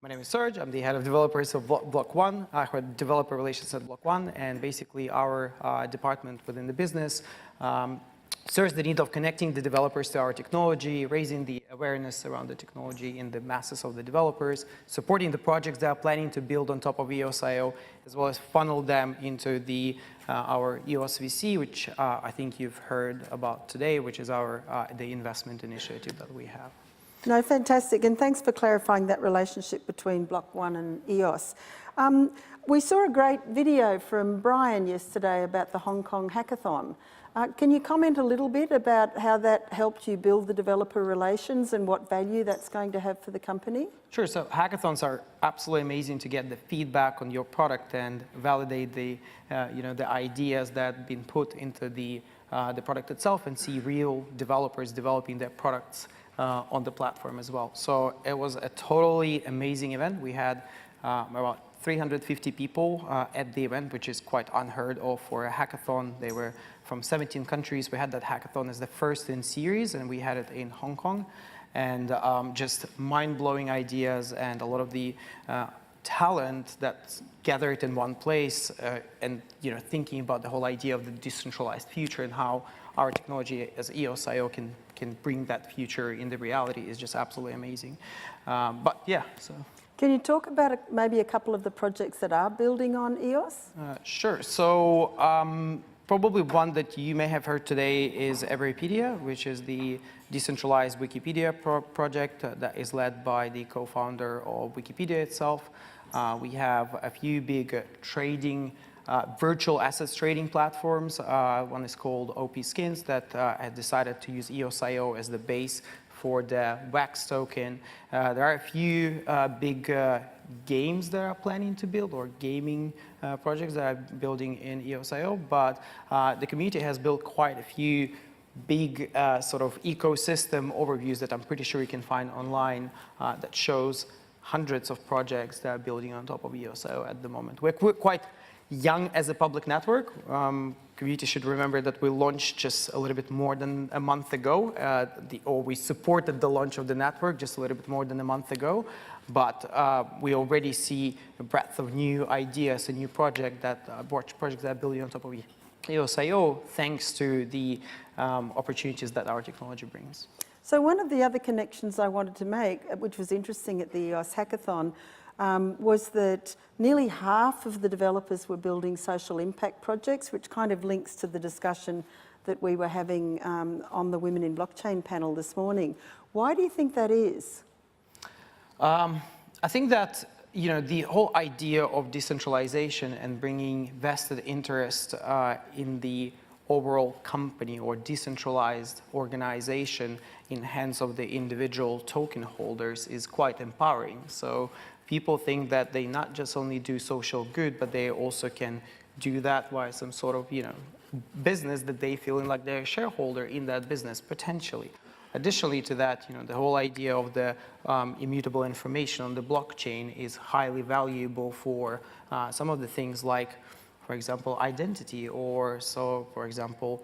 My name is Serg. I'm the head of developers of Block.one. I head developer relations at Block.one, and basically our department within the business serves the need of connecting the developers to our technology, raising the awareness around the technology in the masses of the developers, supporting the projects they are planning to build on top of EOS.io, as well as funnel them into our EOS VC, which I think you've heard about today, which is the investment initiative that we have. No, fantastic, and thanks for clarifying that relationship between Block.one and EOS. We saw a great video from Brian yesterday about the Hong Kong hackathon. Can you comment a little bit about how that helped you build the developer relations and what value that's going to have for the company? Sure. So hackathons are absolutely amazing to get the feedback on your product and validate the ideas that have been put into the product itself, and see real developers developing their products on the platform as well. So it was a totally amazing event. We had about 350 people at the event, which is quite unheard of for a hackathon. They were from 17 countries. We had that hackathon as the first in series, and we had it in Hong Kong. And just mind-blowing ideas and a lot of the talent that's gathered in one place, and thinking about the whole idea of the decentralized future and how our technology as EOS.io can bring that future in the reality is just absolutely amazing. But yeah, so. Can you talk about maybe a couple of the projects that are building on EOS? Sure. So probably one that you may have heard today is Everypedia, which is the decentralized Wikipedia project that is led by the co-founder of Wikipedia itself. We have a few big virtual assets trading platforms. One is called OP Skins that has decided to use EOS.io as the base for the WAX token. There are a few big games that are planning to build, or gaming projects that are building in EOS.io, but the community has built quite a few big sort of ecosystem overviews that I'm pretty sure you can find online that shows hundreds of projects that are building on top of EOS.io at the moment. We're quite young as a public network. Community should remember that we launched just a little bit more than a month ago, or we supported the launch of the network just a little bit more than a month ago. But we already see a breadth of new ideas and new projects that are building on top of EOS.io, thanks to the opportunities that our technology brings. So one of the other connections I wanted to make, which was interesting at the EOS hackathon, was that nearly half of the developers were building social impact projects, which kind of links to the discussion that we were having on the Women in Blockchain panel this morning. Why do you think that is? I think that the whole idea of decentralization and bringing vested interest in the overall company or decentralized organization in hands of the individual token holders is quite empowering. So people think that they not just only do social good, but they also can do that via some sort of business that they feel like they're a shareholder in that business potentially. Additionally to that, the whole idea of the immutable information on the blockchain is highly valuable for some of the things like, for example, identity, or for example,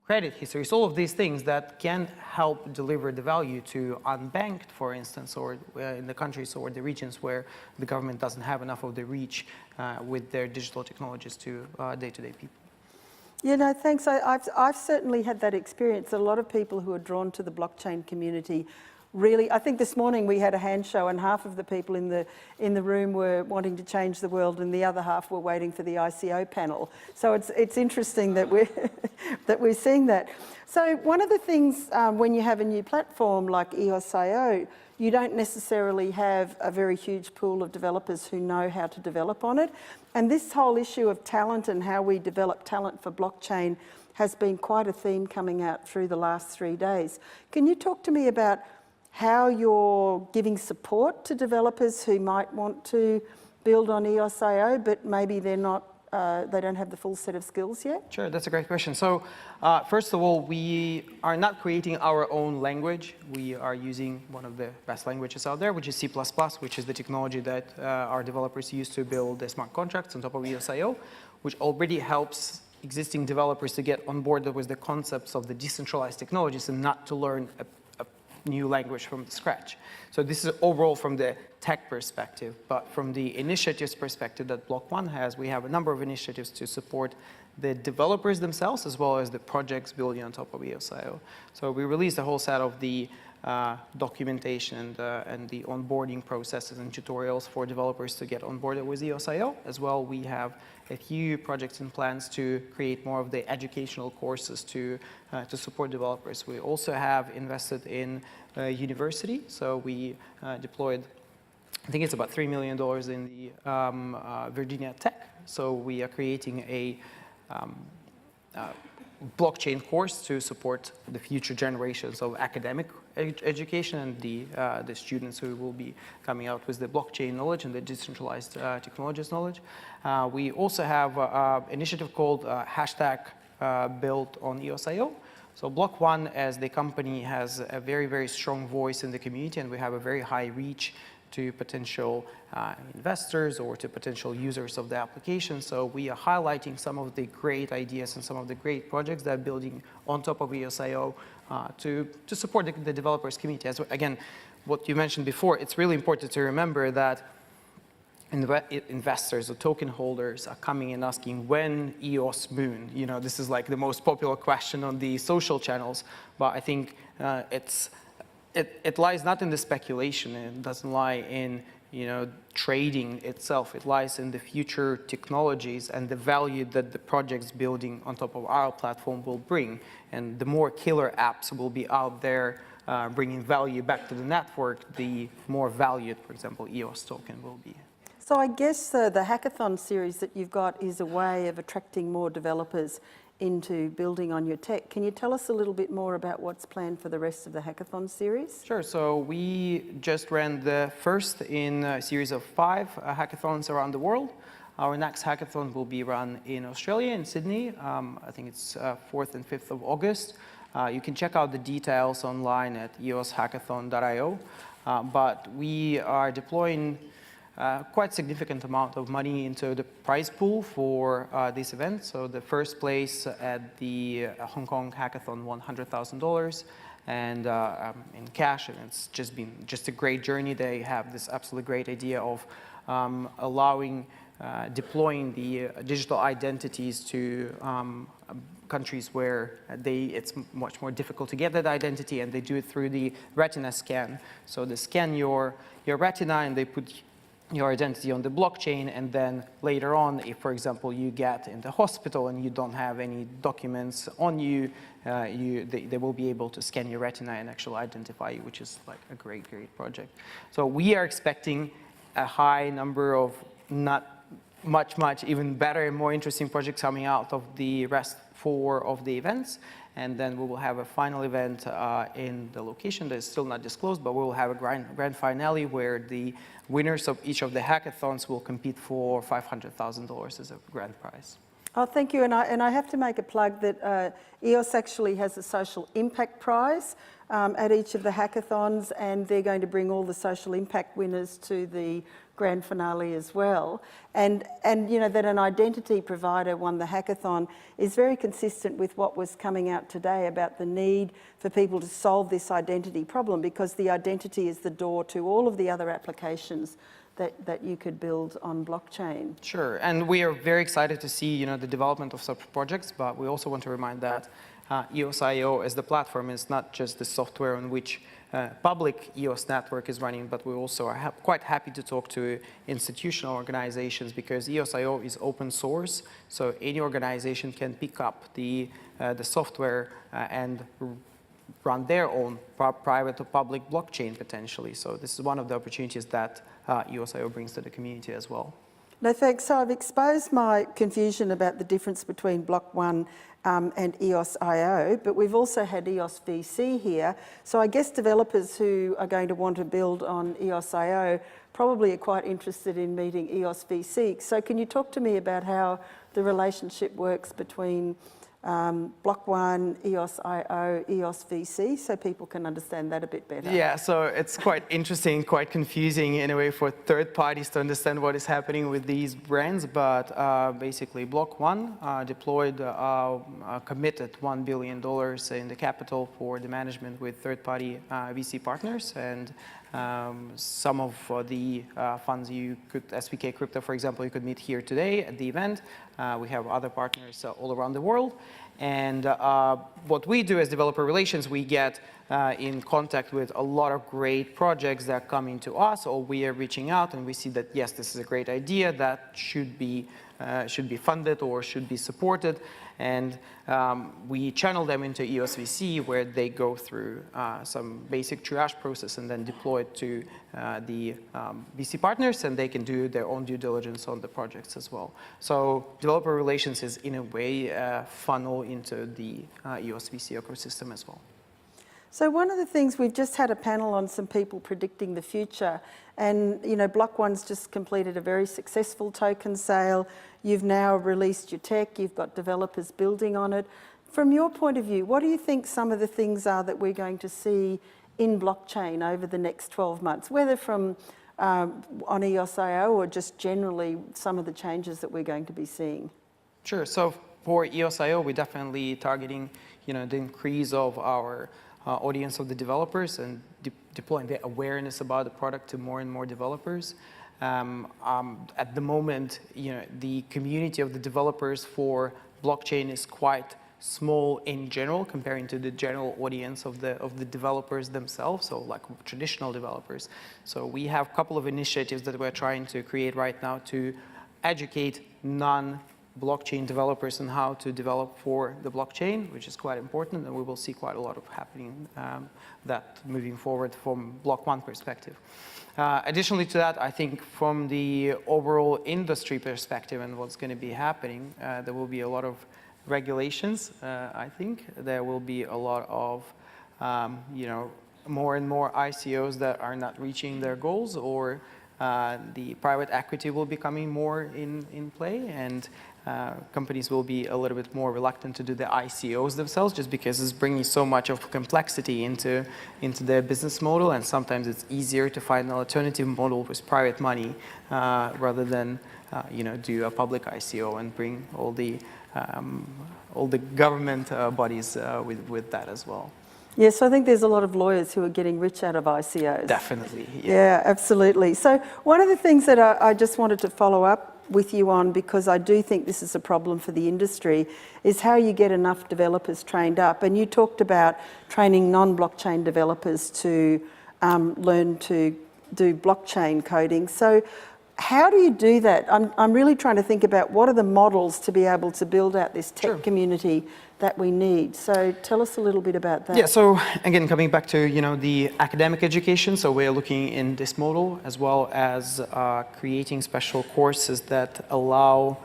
credit history. So all of these things that can help deliver the value to unbanked, for instance, or in the countries or the regions where the government doesn't have enough of the reach with their digital technologies to day-to-day people. Thanks. I've certainly had that experience. A lot of people who are drawn to the blockchain community really, I think this morning we had a hand show and half of the people in the room were wanting to change the world and the other half were waiting for the ICO panel. So it's interesting that we're seeing that. So one of the things when you have a new platform like EOS.io, you don't necessarily have a very huge pool of developers who know how to develop on it. And this whole issue of talent and how we develop talent for blockchain has been quite a theme coming out through the last 3 days. Can you talk to me about how you're giving support to developers who might want to build on EOS.io, but maybe they're not, they don't have the full set of skills yet? Sure, that's a great question. So first of all, we are not creating our own language. We are using one of the best languages out there, which is C++, which is the technology that our developers use to build the smart contracts on top of EOS.io, which already helps existing developers to get on board with the concepts of the decentralized technologies and not to learn a new language from scratch. So this is overall from the tech perspective, but from the initiatives perspective that Block.one has, we have a number of initiatives to support the developers themselves as well as the projects building on top of EOS.io. So we released a whole set of the documentation and the onboarding processes and tutorials for developers to get onboarded with EOS.io. As well, we have a few projects and plans to create more of the educational courses to support developers. We also have invested in a university, so we deployed, I think it's about $3 million in the Virginia Tech. So we are creating a blockchain course to support the future generations of academic education and the students who will be coming out with the blockchain knowledge and the decentralized technologies knowledge. We also have an initiative called #built on EOS.io. So Block.one as the company has a very, very strong voice in the community, and we have a very high reach to potential investors or to potential users of the application. So we are highlighting some of the great ideas and some of the great projects that are building on top of EOS.io to support the developers community. As again, what you mentioned before, it's really important to remember that investors or token holders are coming and asking when EOS Moon. You know, this is like the most popular question on the social channels, but I think it lies not in the speculation. It doesn't lie in trading itself. It lies in the future technologies and the value that the projects building on top of our platform will bring. And the more killer apps will be out there bringing value back to the network, the more valued, for example, EOS token will be. So I guess the hackathon series that you've got is a way of attracting more developers into building on your tech. Can you tell us a little bit more about what's planned for the rest of the hackathon series? Sure. So we just ran the first in a series of 5 hackathons around the world. Our next hackathon will be run in Australia, in Sydney. I think it's 4th and 5th of August. You can check out the details online at eoshackathon.io. But we are deploying quite significant amount of money into the prize pool for this event. So the first place at the Hong Kong hackathon won $100,000 and in cash, and it's just been a great journey. They have this absolutely great idea of deploying the digital identities to countries where it's much more difficult to get that identity, and they do it through the retina scan. So they scan your retina and they put your identity on the blockchain, and then later on, if, for example, you get in the hospital and you don't have any documents on you, they will be able to scan your retina and actually identify you, which is like a great project. So we are expecting a high number of not much even better and more interesting projects coming out of the rest 4 of the events. And then we will have a final event in the location that is still not disclosed, but we will have a grand finale where the winners of each of the hackathons will compete for $500,000 as a grand prize. Oh, thank you. And I have to make a plug that EOS actually has a social impact prize at each of the hackathons, and they're going to bring all the social impact winners to the grand finale as well. And that an identity provider won the hackathon is very consistent with what was coming out today about the need for people to solve this identity problem, because the identity is the door to all of the other applications that you could build on blockchain. Sure, and we are very excited to see the development of such projects, but we also want to remind that EOS.io as the platform is not just the software on which public EOS network is running, but we also are quite happy to talk to institutional organizations, because EOS.io is open source, so any organization can pick up the software and run their own private or public blockchain potentially. So this is one of the opportunities that EOS.io brings to the community as well. No, thanks. So I've exposed my confusion about the difference between Block.one and EOS.io, but we've also had EOS VC here. So I guess developers who are going to want to build on EOS.io probably are quite interested in meeting EOS VC. So can you talk to me about how the relationship works between Block.one, EOS.io, EOS VC, so people can understand that a bit better. Yeah, so it's quite interesting, quite confusing in a way for third parties to understand what is happening with these brands, but basically Block.one deployed, committed $1 billion in the capital for the management with third-party VC partners, and some of the funds you could, SVK Crypto, for example, you could meet here today at the event. We have other partners all around the world. And what we do as developer relations, we get in contact with a lot of great projects that come into us, or we are reaching out and we see that, yes, this is a great idea that should be funded or should be supported. And we channel them into EOS VC, where they go through some basic triage process and then deploy it to the VC partners, and they can do their own due diligence on the projects as well. So developer relations is, in a way, a funnel into the EOS VC ecosystem as well. So one of the things, we've just had a panel on some people predicting the future, and Block.one's just completed a very successful token sale. You've now released your tech, you've got developers building on it. From your point of view, what do you think some of the things are that we're going to see in blockchain over the next 12 months, whether from on EOS.io or just generally some of the changes that we're going to be seeing? Sure, so for EOS.io, we're definitely targeting the increase of our audience of the developers and deploying the awareness about the product to more and more developers. At the moment, the community of the developers for blockchain is quite small in general, comparing to the general audience of the developers themselves, so like traditional developers. So we have a couple of initiatives that we're trying to create right now to educate non-blockchain developers on how to develop for the blockchain, which is quite important, and we will see quite a lot of happening that moving forward from Block.one perspective. Additionally to that, I think from the overall industry perspective and what's going to be happening, there will be a lot of regulations. I think there will be a lot of, more and more ICOs that are not reaching their goals, or the private equity will be coming more in play, and companies will be a little bit more reluctant to do the ICOs themselves, just because it's bringing so much of complexity into their business model, and sometimes it's easier to find an alternative model with private money rather than do a public ICO and bring all the government bodies with that as well. Yes, I think there's a lot of lawyers who are getting rich out of ICOs. Definitely. Yeah, absolutely. So one of the things that I just wanted to follow up with you on, because I do think this is a problem for the industry, is how you get enough developers trained up. And you talked about training non-blockchain developers to learn to do blockchain coding. So how do you do that? I'm really trying to think about what are the models to be able to build out this tech community that we need. So tell us a little bit about that. Yeah, so again, coming back to the academic education, so we're looking in this model, as well as creating special courses that allow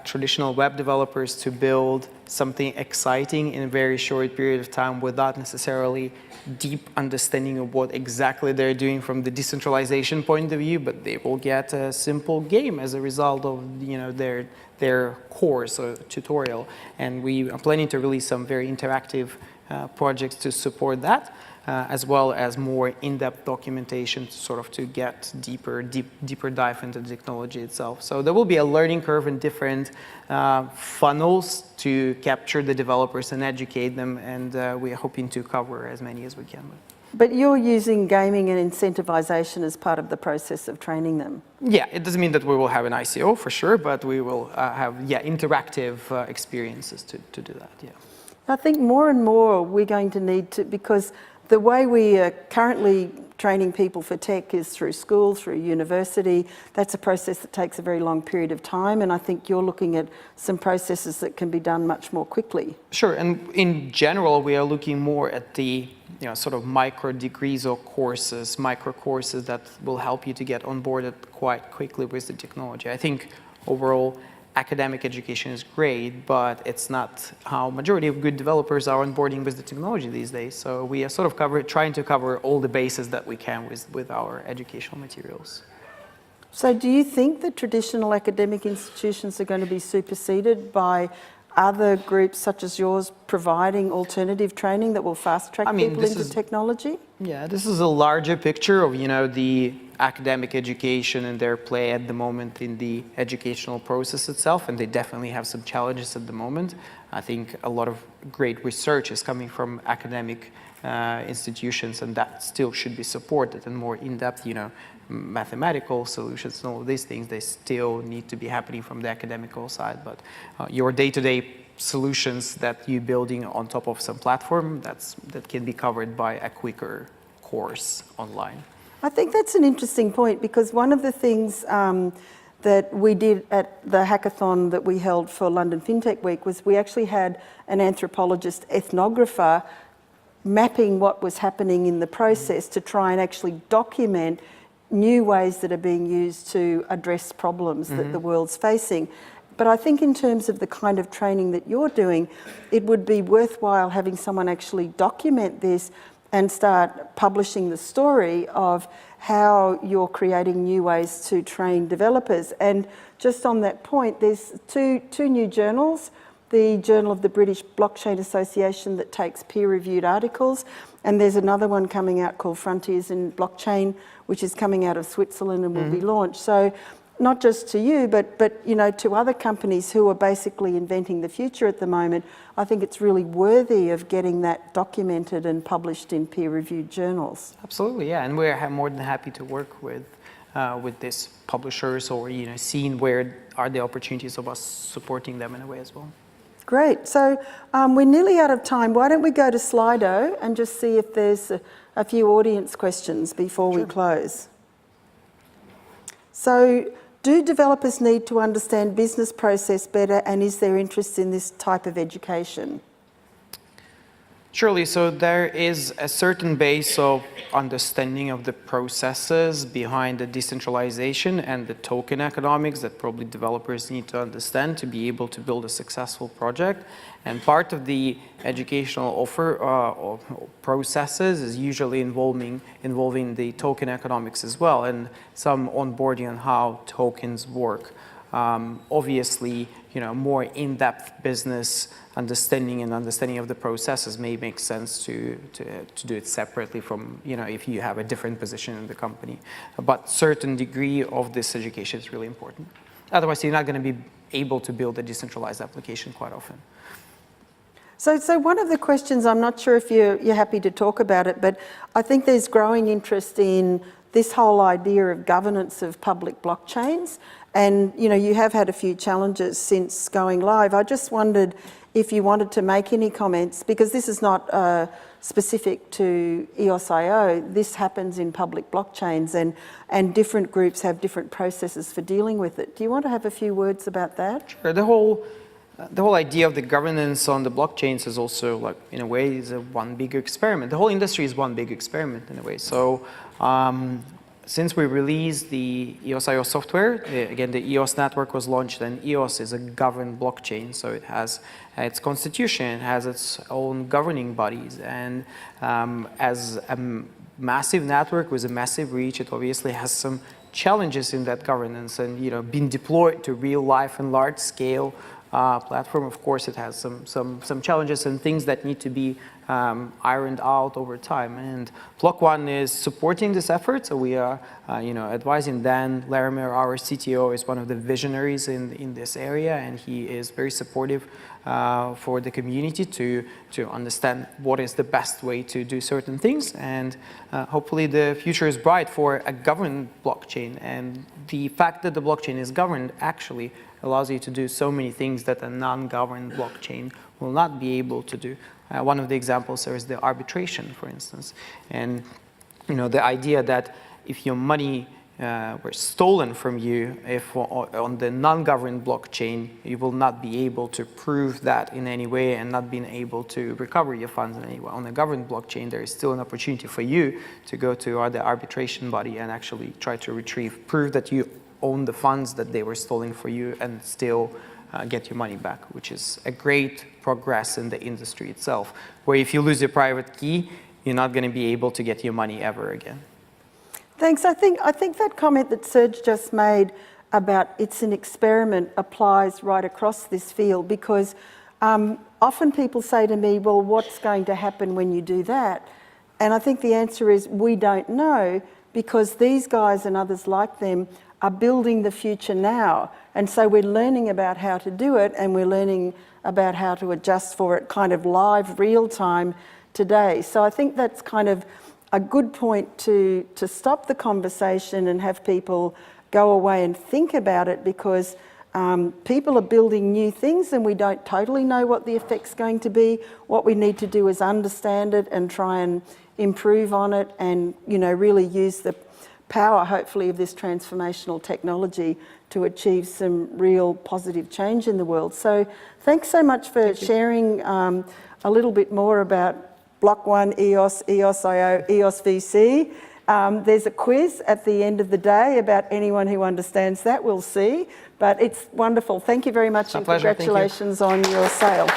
traditional web developers to build something exciting in a very short period of time without necessarily deep understanding of what exactly they're doing from the decentralization point of view, but they will get a simple game as a result of their course or tutorial. And we are planning to release some very interactive projects to support that, as well as more in-depth documentation to get deeper dive into the technology itself. So there will be a learning curve and different funnels to capture the developers and educate them, and we are hoping to cover as many as we can. But you're using gaming and incentivization as part of the process of training them? Yeah, it doesn't mean that we will have an ICO for sure, but we will have interactive experiences to do that, yeah. I think more and more we're going to need to, because the way we are currently training people for tech is through school, through university. That's a process that takes a very long period of time, and I think you're looking at some processes that can be done much more quickly. Sure, and in general, we are looking more at the micro degrees or courses, micro courses that will help you to get onboarded quite quickly with the technology. I think overall, academic education is great, but it's not how majority of good developers are onboarding with the technology these days. So we are trying to cover all the bases that we can with our educational materials. So do you think that traditional academic institutions are going to be superseded by other groups such as yours providing alternative training that will fast-track people into technology? Yeah, this is a larger picture of, the academic education and their play at the moment in the educational process itself, and they definitely have some challenges at the moment. I think a lot of great research is coming from academic institutions, and that still should be supported, and more in-depth, mathematical solutions and all of these things, they still need to be happening from the academical side. But your day-to-day solutions that you're building on top of some platform, that can be covered by a quicker course online. I think that's an interesting point, because one of the things that we did at the hackathon that we held for London Fintech Week was we actually had an anthropologist ethnographer mapping what was happening in the process to try and actually document new ways that are being used to address problems that the world's facing. But I think in terms of the kind of training that you're doing, it would be worthwhile having someone actually document this and start publishing the story of how you're creating new ways to train developers. And just on that point, there's two new journals, the Journal of the British Blockchain Association that takes peer-reviewed articles, and there's another one coming out called Frontiers in Blockchain, which is coming out of Switzerland and will be launched. So not just to you, but to other companies who are basically inventing the future at the moment, I think it's really worthy of getting that documented and published in peer-reviewed journals. Absolutely, yeah, and we're more than happy to work with these publishers, or seeing where are the opportunities of us supporting them in a way as well. Great. So we're nearly out of time. Why don't we go to Slido and just see if there's a few audience questions before we close. So, do developers need to understand business process better, and is there interest in this type of education? Surely, so there is a certain base of understanding of the processes behind the decentralization and the token economics that probably developers need to understand to be able to build a successful project. And part of the educational offer or processes is usually involving the token economics as well, and some onboarding on how tokens work. Obviously, more in-depth business understanding of the processes may make sense to do it separately from, if you have a different position in the company. But certain degree of this education is really important. Otherwise, you're not going to be able to build a decentralized application quite often. So one of the questions, I'm not sure if you're happy to talk about it, but I think there's growing interest in this whole idea of governance of public blockchains. And, you have had a few challenges since going live. I just wondered if you wanted to make any comments, because this is not specific to EOS.io. This happens in public blockchains, and different groups have different processes for dealing with it. Do you want to have a few words about that? Sure. The whole idea of the governance on the blockchains is also, in a way, is one big experiment. The whole industry is one big experiment in a way. So since we released the EOS.io software, again, the EOS network was launched, and EOS is a governed blockchain. So it has its constitution, it has its own governing bodies. And as a massive network with a massive reach, it obviously has some challenges in that governance, and being deployed to real life and large scale platform, of course, it has some challenges and things that need to be ironed out over time. And Block.one is supporting this effort. So we are, advising Dan Larimer, our CTO, is one of the visionaries in this area, and he is very supportive for the community to understand what is the best way to do certain things. And hopefully the future is bright for a governed blockchain. And the fact that the blockchain is governed actually allows you to do so many things that a non-governed blockchain will not be able to do. One of the examples there is the arbitration, for instance. And the idea that if your money were stolen from you, if on the non-governed blockchain, you will not be able to prove that in any way and not being able to recover your funds in any way. On the governed blockchain, there is still an opportunity for you to go to the arbitration body and actually try to prove that you own the funds that they were stolen for you, and still get your money back, which is a great progress in the industry itself, where if you lose your private key, you're not going to be able to get your money ever again. Thanks. I think that comment that Serg just made about it's an experiment applies right across this field, because Often people say to me, well, what's going to happen when you do that? And I think the answer is we don't know, because these guys and others like them are building the future now. And so we're learning about how to do it, and we're learning about how to adjust for it kind of live, real time today. So I think that's kind of a good point to stop the conversation and have people go away and think about it, because people are building new things and we don't totally know what the effect's going to be. What we need to do is understand it and try and improve on it, and really use the power, hopefully, of this transformational technology to achieve some real positive change in the world. So thanks so much for sharing a little bit more about Block.one, EOS, EOS.io, EOS VC. There's a quiz at the end of the day about anyone who understands that. We'll see. But it's wonderful. Thank you very much, and congratulations on your sale.